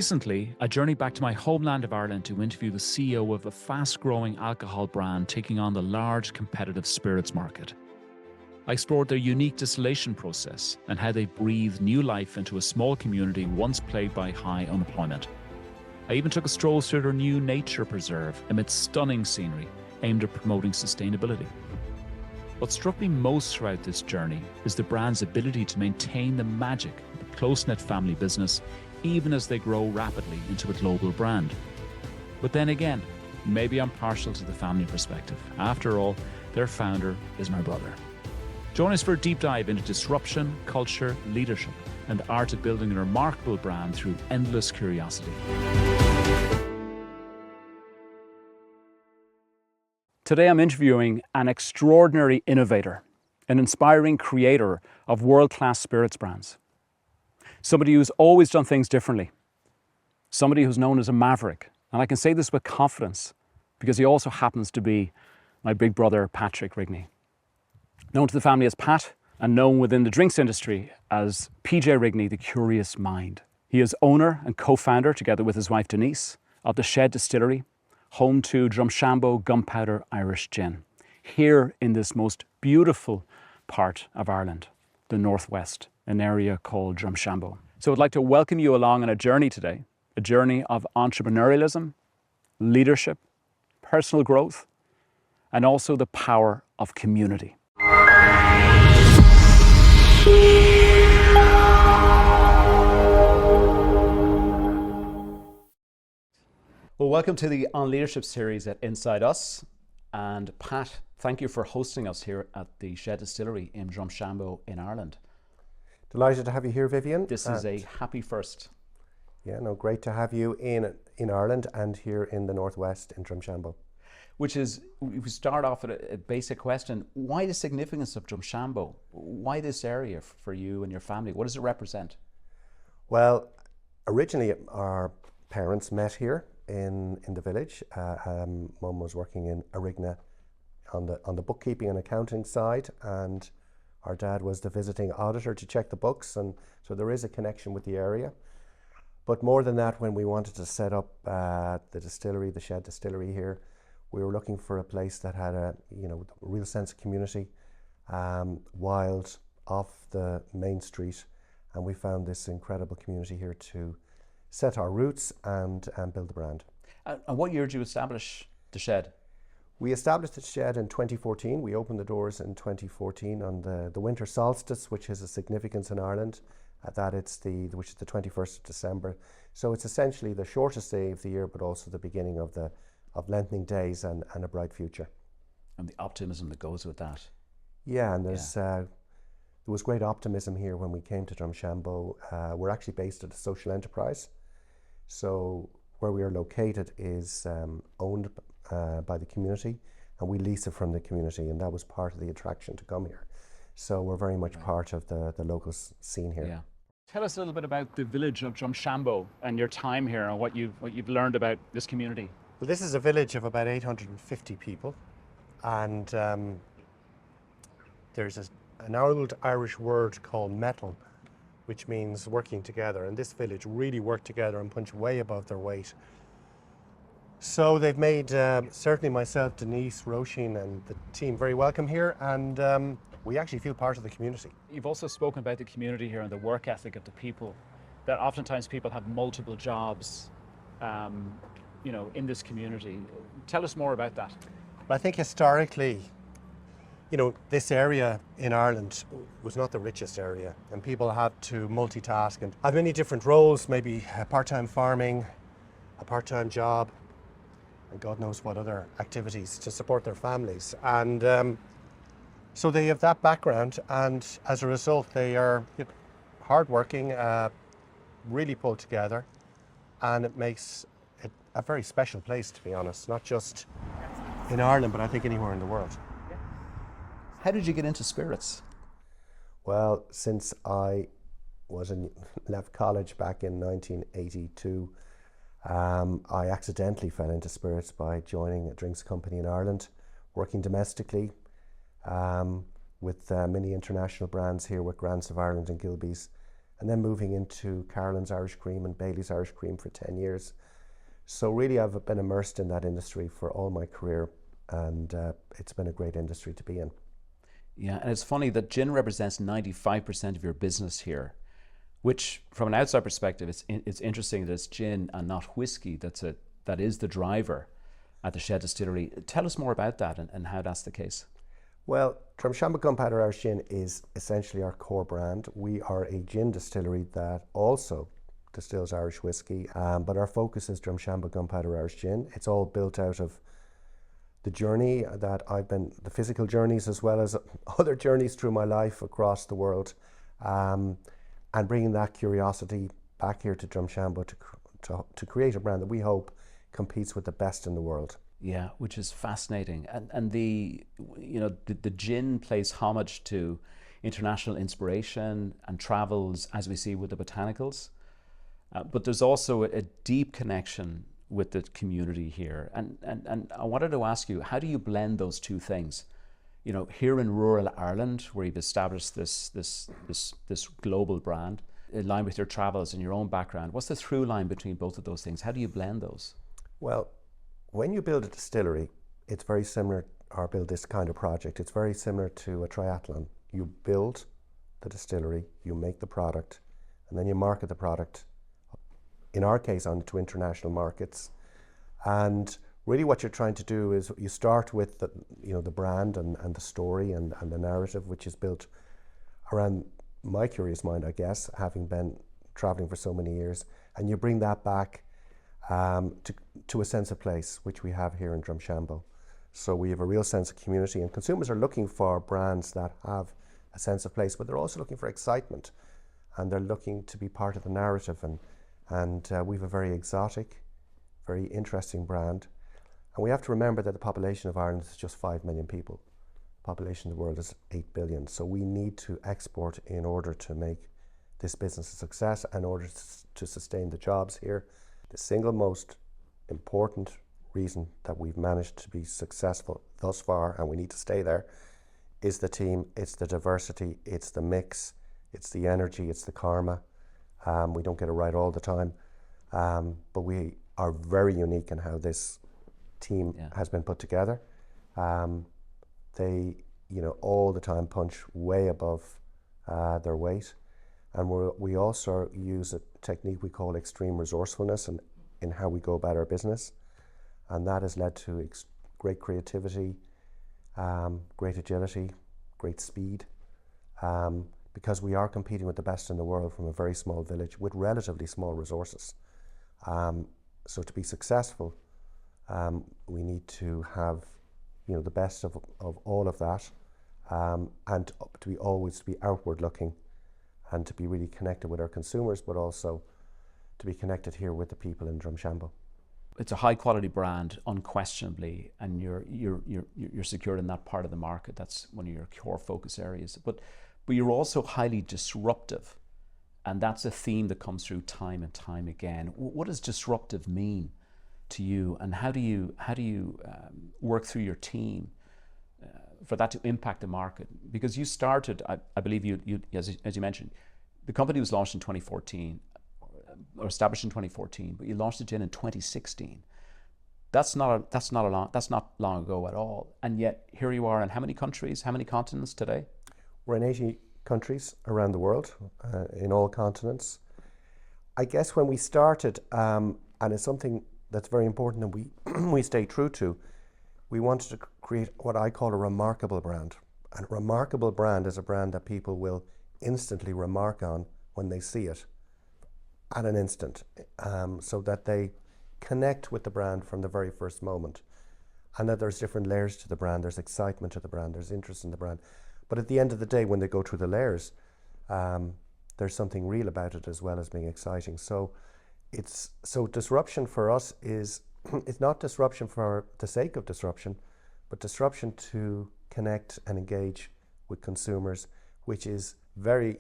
Recently, I journeyed back to my homeland of Ireland to interview the CEO of a fast-growing alcohol brand taking on the large competitive spirits market. I explored their unique distillation process and how they breathed new life into a small community once plagued by high unemployment. I even took a stroll through their new nature preserve amidst stunning scenery aimed at promoting sustainability. What struck me most throughout this journey is the brand's ability to maintain the magic of a close-knit family business even as they grow rapidly into a global brand. But then again, maybe I'm partial to the family perspective. After all, their founder is my brother. Join us for a deep dive into disruption, culture, leadership, and the art of building a remarkable brand through endless curiosity. Today I'm interviewing an extraordinary innovator, an inspiring creator of world-class spirits brands. Somebody who's always done things differently. Somebody who's known as a maverick. And I can say this with confidence because he also happens to be my big brother, Pat Rigney. Known to the family as Pat and known within the drinks industry as PJ Rigney, the Curious Mind. He is owner and co-founder, together with his wife Denise, of the Shed Distillery, home to Drumshanbo Gunpowder Irish Gin, here in this most beautiful part of Ireland, the Northwest, an area called Drumshanbo. So I'd like to welcome you along on a journey today, a journey of entrepreneurialism, leadership, personal growth, and also the power of community. Well, welcome to the On Leadership series at Inside Us. And Pat, thank you for hosting us here at the Shed Distillery in Drumshanbo in Ireland. Delighted to have you here, Vivian. This is a happy first. Yeah, no, great to have you in Ireland and here in the Northwest in Drumshanbo. Which is, we start off with a basic question. Why the significance of Drumshanbo? Why this area for you and your family? What does it represent? Well, originally our parents met here in the village. Mum was working in Arigna on the bookkeeping and accounting side, and our dad was the visiting auditor to check the books, and so there is a connection with the area. But more than that, when we wanted to set up the distillery, the Shed Distillery here, we were looking for a place that had a real sense of community, wild, off the main street, and we found this incredible community here to set our roots and build the brand. And what year did you establish the Shed? We established the Shed in 2014. We opened the doors in 2014 on the winter solstice, which has a significance in Ireland. Which is the 21st of December. So it's essentially the shortest day of the year, but also the beginning of lengthening days and a bright future. And the optimism that goes with that. Yeah, and there was great optimism here when we came to Drumshanbo. We're actually based at a social enterprise. So where we are located is owned by the community, and we lease it from the community, and that was part of the attraction to come here. So we're very much part of the local scene here. Yeah. Tell us a little bit about the village of Drumshanbo and your time here and what you've learned about this community. Well, this is a village of about 850 people, and there's an old Irish word called metal, which means working together, and this village really worked together and punched way above their weight. So they've made certainly myself, Denise, Roisin and the team very welcome here, and we actually feel part of the community. You've also spoken about the community here and the work ethic of the people, that oftentimes people have multiple jobs in this community. Tell us more about that. I think historically, this area in Ireland was not the richest area, and people had to multitask and have many different roles, maybe part-time farming, a part-time job, and God knows what other activities to support their families. And so they have that background, and as a result, they are hardworking, really pulled together, and it makes it a very special place, to be honest, not just in Ireland, but I think anywhere in the world. How did you get into spirits? Well, since I left college back in 1982, I accidentally fell into spirits by joining a drinks company in Ireland, working domestically with many international brands here with Grants of Ireland and Gilbey's, and then moving into Carolyn's Irish Cream and Bailey's Irish Cream for 10 years. So really I've been immersed in that industry for all my career, and it's been a great industry to be in. Yeah, and it's funny that gin represents 95% of your business here, which from an outside perspective, it's interesting that it's gin and not whiskey that is the driver at the Shed Distillery. Tell us more about that and how that's the case. Well, Drumshanbo Gunpowder Irish Gin is essentially our core brand. We are a gin distillery that also distills Irish whiskey, but our focus is Drumshanbo Gunpowder Irish Gin. It's all built out of the journey that the physical journeys as well as other journeys through my life across the world, and bringing that curiosity back here to Drumshanbo to create a brand that we hope competes with the best in the world. Yeah, which is fascinating, and the gin plays homage to international inspiration and travels, as we see with the botanicals, but there's also a deep connection with the community here, and I wanted to ask you, how do you blend those two things? You know, here in rural Ireland, where you've established this global brand, in line with your travels and your own background, what's the through line between both of those things? How do you blend those? Well, when you build a distillery, it's very similar, or build this kind of project, it's very similar to a triathlon. You build the distillery, you make the product, and then you market the product, in our case, onto international markets. And really what you're trying to do is you start with the brand and the story and the narrative, which is built around my curious mind, I guess, having been traveling for so many years, and you bring that back to a sense of place, which we have here in Drumshanbo. So we have a real sense of community, and consumers are looking for brands that have a sense of place, but they're also looking for excitement, and they're looking to be part of the narrative. And we have a very exotic, very interesting brand. And we have to remember that the population of Ireland is just 5 million people. The population of the world is 8 billion. So we need to export in order to make this business a success, in order to sustain the jobs here. The single most important reason that we've managed to be successful thus far, and we need to stay there, is the team, it's the diversity, it's the mix, it's the energy, it's the karma. We don't get it right all the time, but we are very unique in how this team has been put together. They, all the time punch way above their weight, and we also use a technique we call extreme resourcefulness in how we go about our business, and that has led to great creativity, great agility, great speed. Because we are competing with the best in the world from a very small village with relatively small resources. So to be successful, we need to have, the best of all of that, and to be always be outward looking, and to be really connected with our consumers, but also to be connected here with the people in Drumshanbo. It's a high quality brand, unquestionably, and you're secured in that part of the market. That's one of your core focus areas. But you're also highly disruptive, and that's a theme that comes through time and time again. What does disruptive mean to you, and how do you work through your team for that to impact the market? Because you started, I believe you as you mentioned, the company was launched in 2014, or established in 2014, but you launched the gin in 2016. That's not long ago at all, and yet here you are in how many countries, how many continents today? We're in 80 countries around the world, in all continents. I guess when we started, and it's something that's very important and we stay true to, we wanted to create what I call a remarkable brand. And a remarkable brand is a brand that people will instantly remark on when they see it, at an instant, so that they connect with the brand from the very first moment. And that there's different layers to the brand, there's excitement to the brand, there's interest in the brand. But at the end of the day, when they go through the layers, there's something real about it as well as being exciting. So disruption for us is, it's not disruption for the sake of disruption, but disruption to connect and engage with consumers, which is very,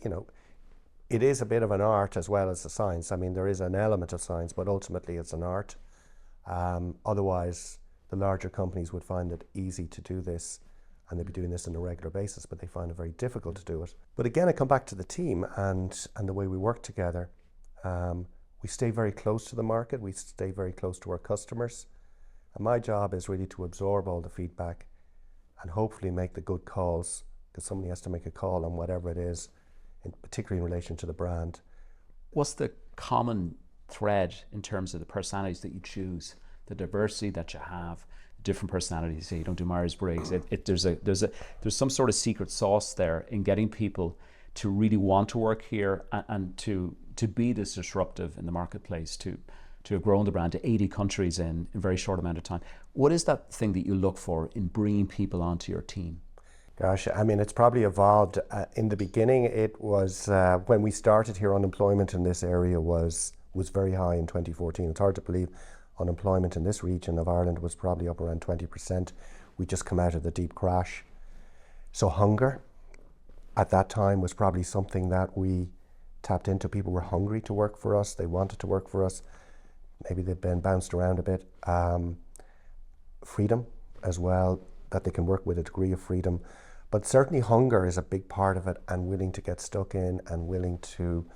it is a bit of an art as well as a science. I mean, there is an element of science, but ultimately it's an art. Otherwise, the larger companies would find it easy to do this. and they'd be doing this on a regular basis, but they find it very difficult to do it. But again, I come back to the team and the way we work together. We stay very close to the market, we stay very close to our customers, and my job is really to absorb all the feedback and hopefully make the good calls, because somebody has to make a call on whatever it is, particularly in relation to the brand. What's the common thread in terms of the personalities that you choose, the diversity that you have, different personalities? Say you don't do Myers-Briggs. There's some sort of secret sauce there in getting people to really want to work here and to be this disruptive in the marketplace, to have grown the brand to 80 countries in a very short amount of time. What is that thing that you look for in bringing people onto your team? Gosh, I mean, it's probably evolved. In the beginning, it was when we started here, unemployment in this area was very high in 2014. It's hard to believe unemployment in this region of Ireland was probably up around 20%. We just come out of the deep crash. So hunger at that time was probably something that we tapped into. People were hungry to work for us. They wanted to work for us. Maybe they've been bounced around a bit. Freedom as well, that they can work with a degree of freedom. But certainly hunger is a big part of it, and willing to get stuck in and willing to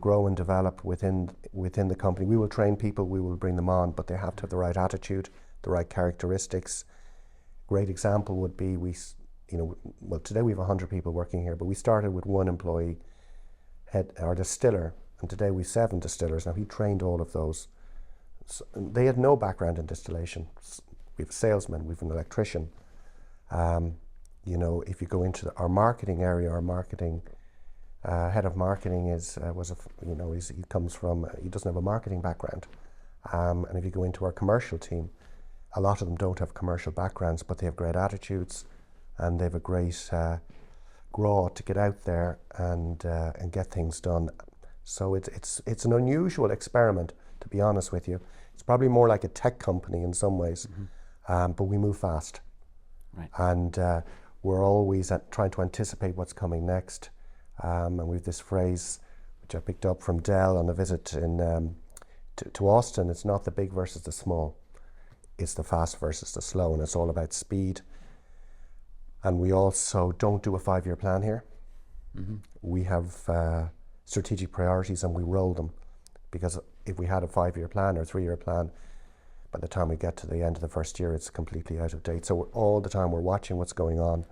grow and develop within the company. We will train people, we will bring them on, but they have to have the right attitude, the right characteristics. Great example would be today we have 100 people working here, but we started with one employee, our distiller, and today we have 7 distillers. Now he trained all of those. So they had no background in distillation. We have a salesman, we have an electrician. If you go into our marketing area, our marketing head of marketing he doesn't have a marketing background. And if you go into our commercial team, a lot of them don't have commercial backgrounds, but they have great attitudes and they have a great grow to get out there and get things done. So it's an unusual experiment, to be honest with you. It's probably more like a tech company in some ways, but we move fast. Right. And we're always trying to anticipate what's coming next. And we have this phrase, which I picked up from Dell on a visit to Austin. It's not the big versus the small. It's the fast versus the slow, and it's all about speed. And we also don't do a 5-year plan here. We have strategic priorities and we roll them, because if we had a 5-year plan or 3-year plan, by the time we get to the end of the first year, it's completely out of date. So all the time we're watching what's going on.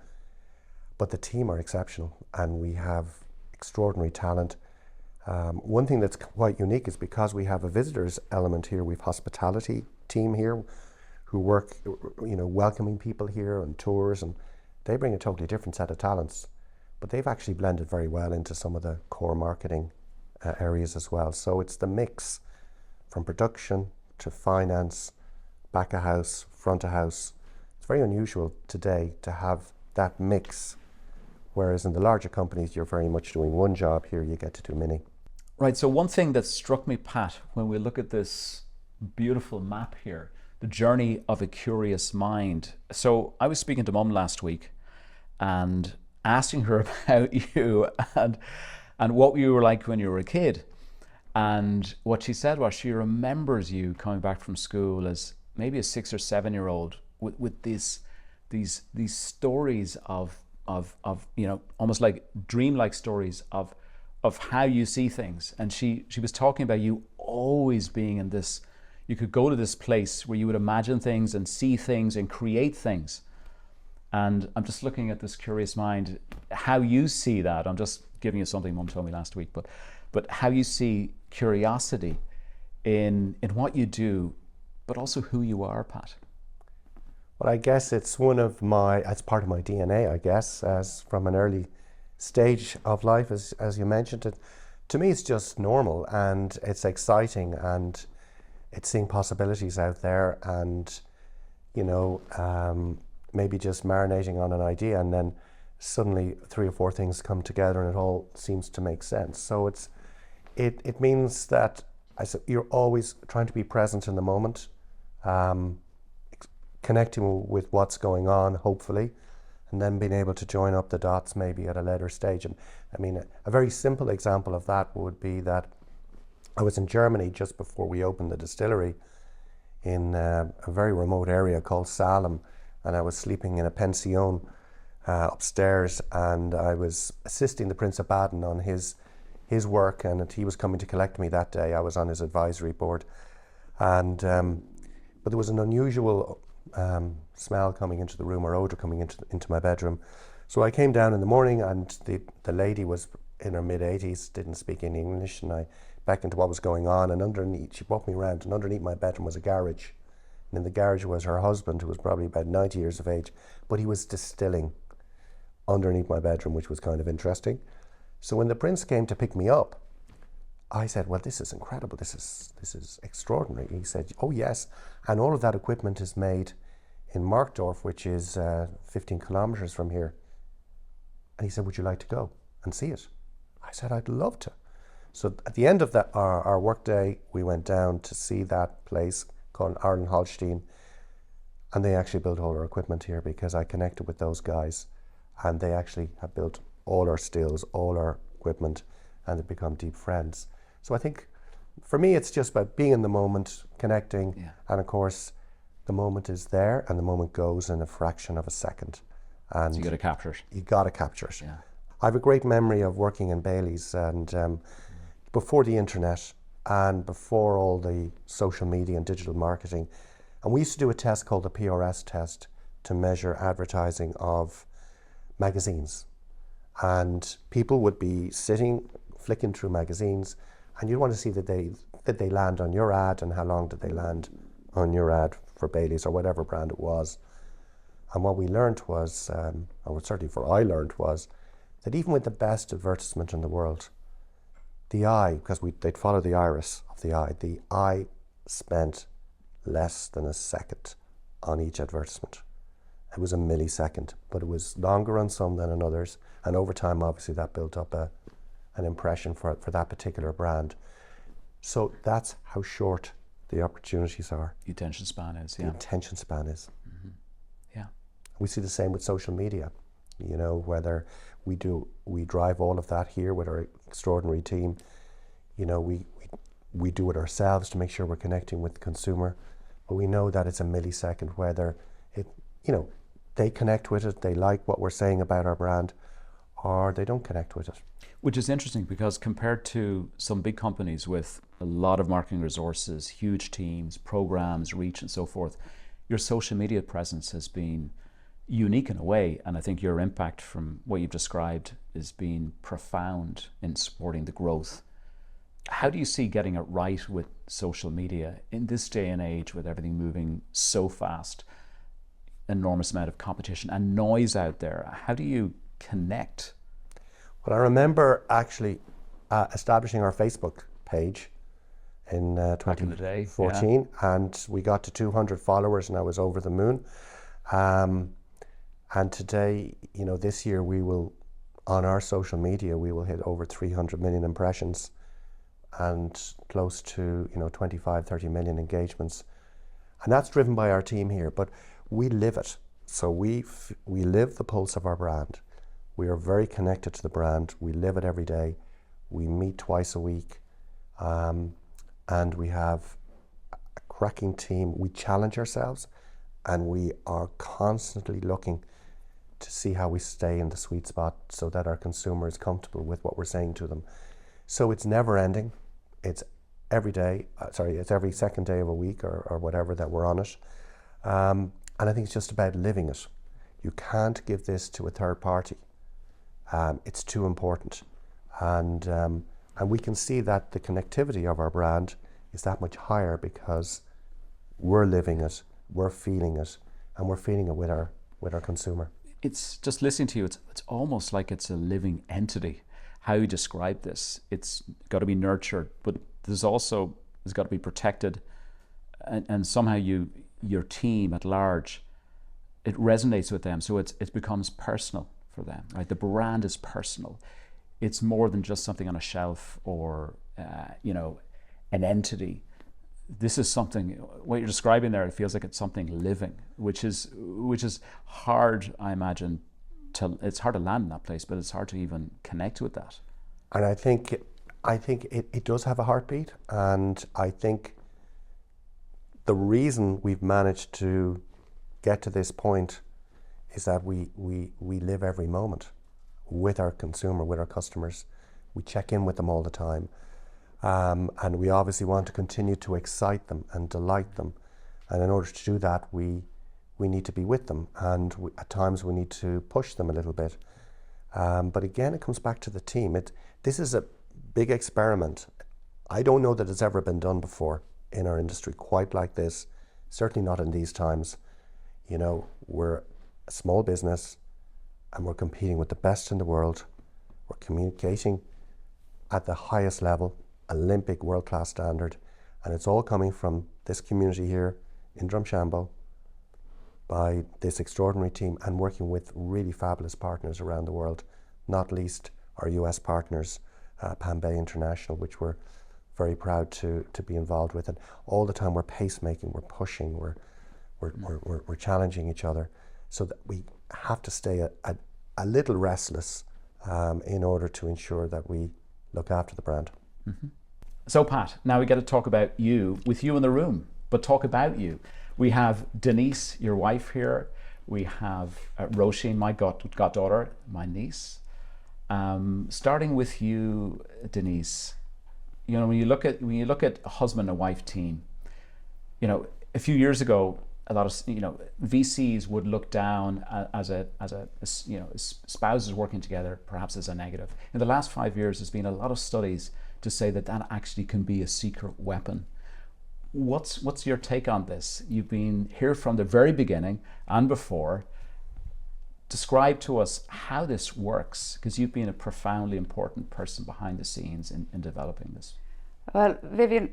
But the team are exceptional and we have extraordinary talent. One thing that's quite unique is because we have a visitors element here, we have hospitality team here who work, welcoming people here on tours, and they bring a totally different set of talents. But they've actually blended very well into some of the core marketing areas as well. So it's the mix from production to finance, back of house, front of house. It's very unusual today to have that mix, whereas in the larger companies you're very much doing one job. Here you get to do many. Right, so one thing that struck me, Pat, when we look at this beautiful map here, the journey of a curious mind. So I was speaking to Mum last week and asking her about you and what you were like when you were a kid. And what she said was she remembers you coming back from school as maybe a 6 or 7 year old with these stories of almost like dreamlike stories of how you see things. And she was talking about you always being in this, you could go to this place where you would imagine things and see things and create things. And I'm just looking at this curious mind, how you see that. I'm just giving you something Mum told me last week, but how you see curiosity in what you do, but also who you are, Pat. Well, I guess it's it's part of my DNA, I guess, as from an early stage of life, as you mentioned it. To me, it's just normal and it's exciting, and it's seeing possibilities out there, and maybe just marinating on an idea, and then suddenly 3 or 4 things come together and it all seems to make sense. So it means that you're always trying to be present in the moment, connecting with what's going on, hopefully, and then being able to join up the dots maybe at a later stage. And I mean, a very simple example of that would be that I was in Germany just before we opened the distillery in a very remote area called Salem, and I was sleeping in a pension upstairs, and I was assisting the Prince of Baden on his work, and he was coming to collect me that day. I was on his advisory board, and but there was an unusual smell coming into the room, or odor coming into my bedroom. So I came down in the morning, and the lady was in her mid-80s, didn't speak any English, and I beckoned to what was going on, and underneath, she brought me around, and underneath my bedroom was a garage, and in the garage was her husband, who was probably about 90 years of age, but he was distilling underneath my bedroom, which was kind of interesting. So when the Prince came to pick me up, I said, well, this is incredible, this is extraordinary. He said, oh yes, and all of that equipment is made in Markdorf, which is 15 kilometers from here. And he said, would you like to go and see it? I said, I'd love to. So at the end of our work day, we went down to see that place called Arlen Holstein, and they actually built all our equipment here, because I connected with those guys, and they actually have built all our stills, all our equipment, and they've become deep friends. So I think for me, it's just about being in the moment, connecting, and of course, the moment is there, and the moment goes in a fraction of a second. And so you got to capture it. You got to capture it. Yeah. I have a great memory of working in Bailey's, and before the internet and before all the social media and digital marketing, and we used to do a test called the PRS test to measure advertising of magazines. And people would be sitting, flicking through magazines, and you'd want to see that they land on your ad, and how long did they land on your ad for Bailey's or whatever brand it was. And what we learned was, or certainly I learned, was that even with the best advertisement in the world, the eye, because they'd follow the iris of the eye spent less than a second on each advertisement. It was a millisecond, but it was longer on some than on others. And over time, obviously, that built up an impression for that particular brand. So that's how short the opportunities are. The attention span is, The attention span is. Mm-hmm. Yeah. We see the same with social media. You know, whether we drive all of that here with our extraordinary team. You know, we do it ourselves to make sure we're connecting with the consumer. But we know that it's a millisecond, whether they connect with it, they like what we're saying about our brand, or they don't connect with it. Which is interesting, because compared to some big companies with a lot of marketing resources, huge teams, programs, reach and so forth, your social media presence has been unique in a way, and I think your impact from what you've described has been profound in supporting the growth. How do you see getting it right with social media in this day and age, with everything moving so fast, enormous amount of competition and noise out there? How do you connect? Well, I remember actually establishing our Facebook page in 2014, and we got to 200 followers, and I was over the moon. And today, this year we will, on our social media, we will hit over 300 million impressions and close to 25, 30 million engagements. And that's driven by our team here, but we live it. So we live the pulse of our brand. We are very connected to the brand. We live it every day. We meet twice a week, and we have a cracking team. We challenge ourselves, and we are constantly looking to see how we stay in the sweet spot so that our consumer is comfortable with what we're saying to them. So it's never ending. It's every day, it's every second day of a week or whatever that we're on it. And I think it's just about living it. You can't give this to a third party. It's too important. And we can see that the connectivity of our brand is that much higher because we're living it, we're feeling it, and we're feeling it with our consumer. It's just listening to you, it's almost like it's a living entity. How you describe this, it's got to be nurtured, but it's got to be protected, and somehow your team at large, it resonates with them, so it becomes personal for them, right? The brand is personal. It's more than just something on a shelf or an entity. This is something, what you're describing there, it feels like it's something living, which is hard, I imagine. It's hard to land in that place, but it's hard to even connect with that. And I think it does have a heartbeat, and I think the reason we've managed to get to this point is that we live every moment with our consumer, with our customers. We check in with them all the time. And we obviously want to continue to excite them and delight them. And in order to do that, we need to be with them. And at times we need to push them a little bit. But again, it comes back to the team. This is a big experiment. I don't know that it's ever been done before in our industry quite like this. Certainly not in these times. You know, we're a small business and we're competing with the best in the world. We're communicating at the highest level, Olympic world-class standard, and it's all coming from this community here in Drumshanbo by this extraordinary team and working with really fabulous partners around the world, not least our US partners, Pan Bay International, which we're very proud to be involved with. And all the time we're pacemaking, we're pushing, we're challenging each other, so that we have to stay a little restless in order to ensure that we look after the brand. Mm-hmm. So Pat, now we get to talk about you, with you in the room, but talk about you. We have Denise, your wife here. We have Roisin, my goddaughter, my niece. Starting with you, Denise. You know, when you look at a husband and wife team, you know, a few years ago, a lot of VCs would look down as spouses working together, perhaps as a negative. In the last 5 years, there's been a lot of studies to say that actually can be a secret weapon. What's your take on this? You've been here from the very beginning and before. Describe to us how this works, because you've been a profoundly important person behind the scenes in developing this. Well, Vivian,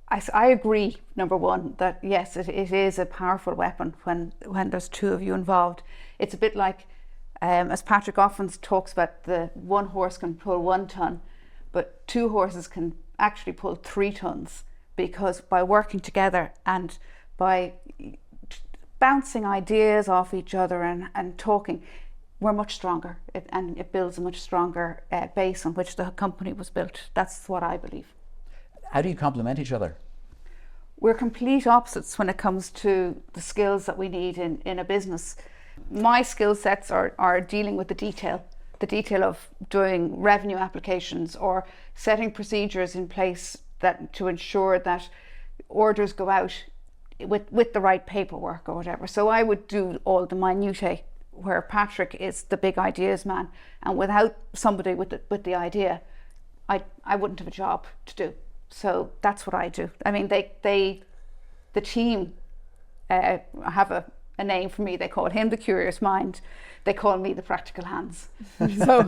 I agree, number one, that yes, it is a powerful weapon when there's two of you involved. It's a bit like, as Patrick often talks about, the one horse can pull 1 ton, but 2 horses can actually pull 3 tons, because by working together and by bouncing ideas off each other and talking, we're much stronger, and it builds a much stronger base on which the company was built. That's what I believe. How do you complement each other? We're complete opposites when it comes to the skills that we need in a business. My skill sets are dealing with the detail of doing revenue applications or setting procedures in place to ensure that orders go out with the right paperwork or whatever. So I would do all the minutiae, where Patrick is the big ideas man, and without somebody with the idea, I wouldn't have a job to do. So that's what I do. I mean, the team have a name for me. They call him the curious mind. They call me the practical hands. So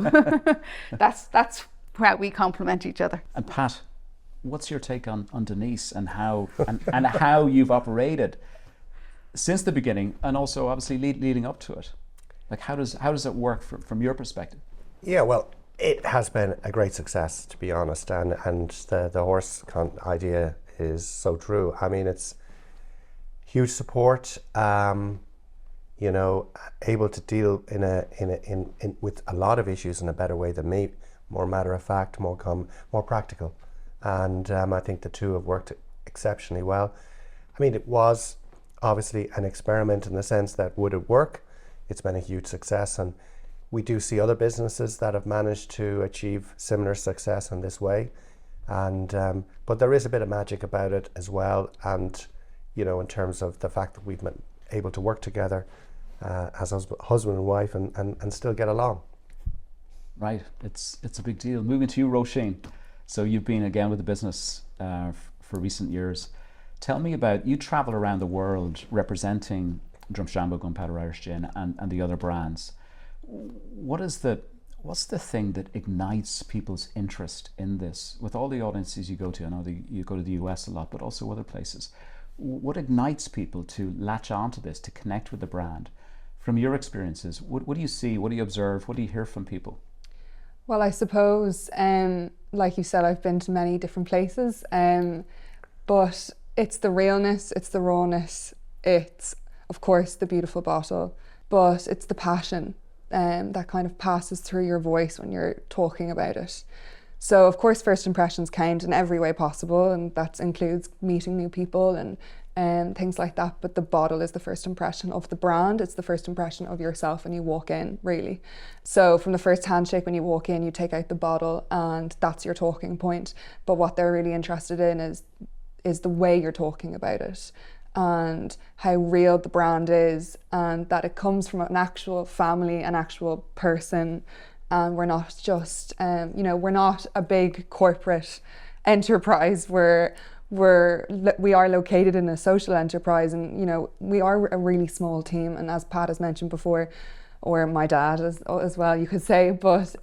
that's how we complement each other. And Pat, what's your take on Denise and how and how you've operated since the beginning, and also obviously leading up to it? Like, how does it work from your perspective? Yeah, well, it has been a great success, to be honest, and the horse idea is so true. I mean, it's huge support. You know, able to deal in with a lot of issues in a better way than me, more matter of fact, more practical, and I think the two have worked exceptionally well. I mean, it was obviously an experiment in the sense that, would it work? It's been a huge success, and we do see other businesses that have managed to achieve similar success in this way, and but there is a bit of magic about it as well, and you know, in terms of the fact that we've been able to work together as husband and wife and still get along. Right, it's a big deal. Moving to you, Roisin. So you've been again with the business for recent years. Tell me about, you travel around the world representing Drumshanbo Gunpowder Irish Gin and the other brands. What's the thing that ignites people's interest in this? With all the audiences you go to, I know you go to the US a lot, but also other places. What ignites people to latch onto this, to connect with the brand? From your experiences, what do you see? What do you observe? What do you hear from people? Well, I suppose, like you said, I've been to many different places, but it's the realness, it's the rawness, it's, of course, the beautiful bottle, but it's the passion that kind of passes through your voice when you're talking about it. So, of course, first impressions count in every way possible, and that includes meeting new people and things like that. But the bottle is the first impression of the brand. It's the first impression of yourself when you walk in, really. So from the first handshake when you walk in, you take out the bottle and that's your talking point. But what they're really interested in is the way you're talking about it and how real the brand is, and that it comes from an actual family, an actual person. And we're not just, we're not a big corporate enterprise. We are located in a social enterprise, and we are a really small team. And as Pat has mentioned before, or my dad as well, you could say, but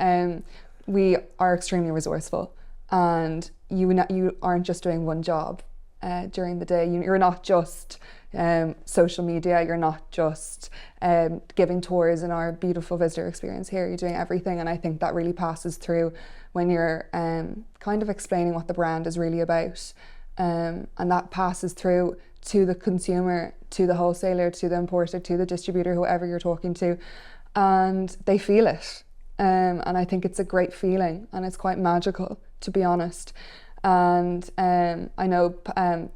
we are extremely resourceful, and you aren't just doing one job during the day. You're not just social media, you're not just giving tours in our beautiful visitor experience here. You're doing everything, and I think that really passes through when you're kind of explaining what the brand is really about. And that passes through to the consumer, to the wholesaler, to the importer, to the distributor, whoever you're talking to, and they feel it. And I think it's a great feeling, and it's quite magical, to be honest. And I know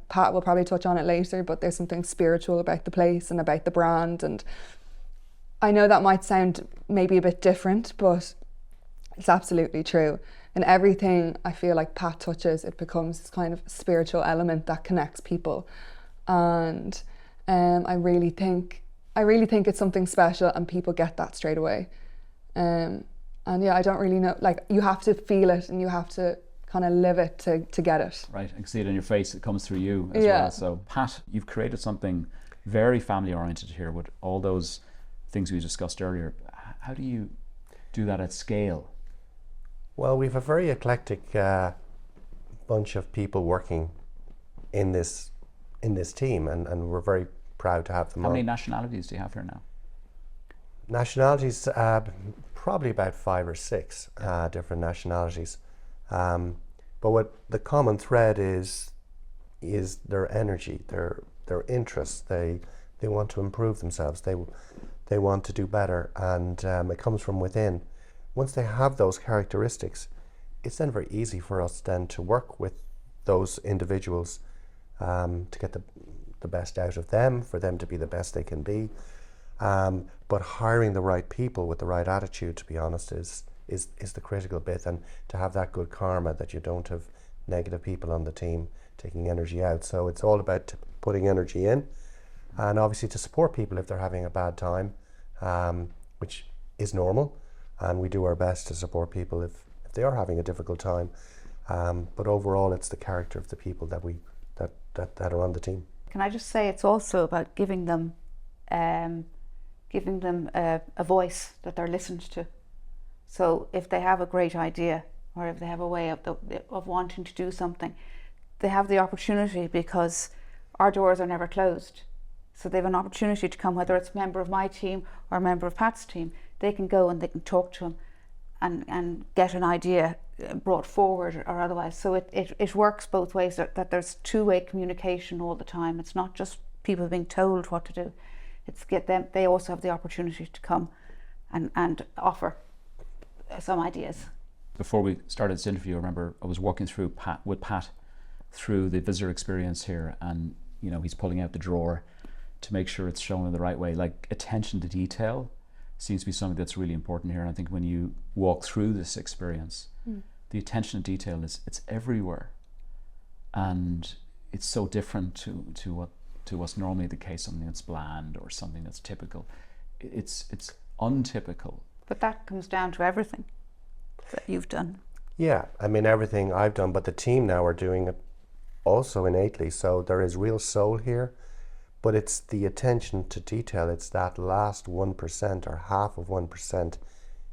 Pat will probably touch on it later, but there's something spiritual about the place and about the brand. And I know that might sound maybe a bit different, but it's absolutely true. And everything I feel like Pat touches, it becomes this kind of spiritual element that connects people. And I really think it's something special, and people get that straight away. And yeah, I don't really know, like, you have to feel it and you have to kind of live it to get it. Right, I can see it in your face, it comes through you as Yeah. well. So Pat, you've created something very family oriented here with all those things we discussed earlier. How do you do that at scale? Well, we've a very eclectic bunch of people working in this team, and we're very proud to have them. How on. many nationalities do you have here now? Nationalities? Probably about 5 or 6 different nationalities. But what the common thread is their energy, their interests. They want to improve themselves. They want to do better, and it comes from within. Once they have those characteristics, it's then very easy for us then to work with those individuals to get the best out of them, for them to be the best they can be. But hiring the right people with the right attitude, to be honest, is the critical bit, and to have that good karma, that you don't have negative people on the team taking energy out. So it's all about putting energy in, and obviously to support people if they're having a bad time, which is normal, and we do our best to support people if they are having a difficult time. But overall, it's the character of the people that are on the team. Can I just say, it's also about giving them a voice that they're listened to. So if they have a great idea, or if they have a way of wanting to do something, they have the opportunity, because our doors are never closed. So they have an opportunity to come, whether it's a member of my team or a member of Pat's team. They can go and they can talk to him and get an idea brought forward or otherwise. So it works both ways, that there's two-way communication all the time. It's not just people being told what to do. It's get them, they also have the opportunity to come and offer some ideas. Before we started this interview, I remember I was walking with Pat through the visitor experience here, and he's pulling out the drawer to make sure it's shown in the right way. Like, attention to detail seems to be something that's really important here. And I think when you walk through this experience, the attention to detail it's everywhere, and it's so different to what's normally the case. Something that's bland or something that's typical, it's untypical. But that comes down to everything that you've done. Yeah, I mean, everything I've done, but the team now are doing it also innately. So there is real soul here, but it's the attention to detail. It's that last 1% or half of 1%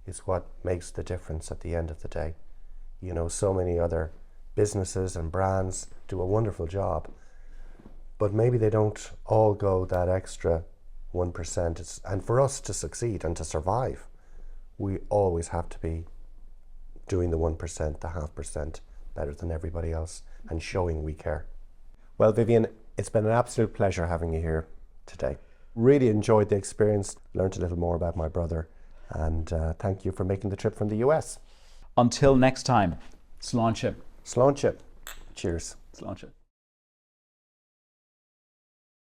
is what makes the difference at the end of the day. So many other businesses and brands do a wonderful job, but maybe they don't all go that extra 1%. And for us to succeed and to survive, we always have to be doing the 1%, the 0.5% better than everybody else, and showing we care. Well, Vivian, it's been an absolute pleasure having you here today. Really enjoyed the experience, learned a little more about my brother, and thank you for making the trip from the US. Until next time, Sláinte. Sláinte. Cheers. Sláinte.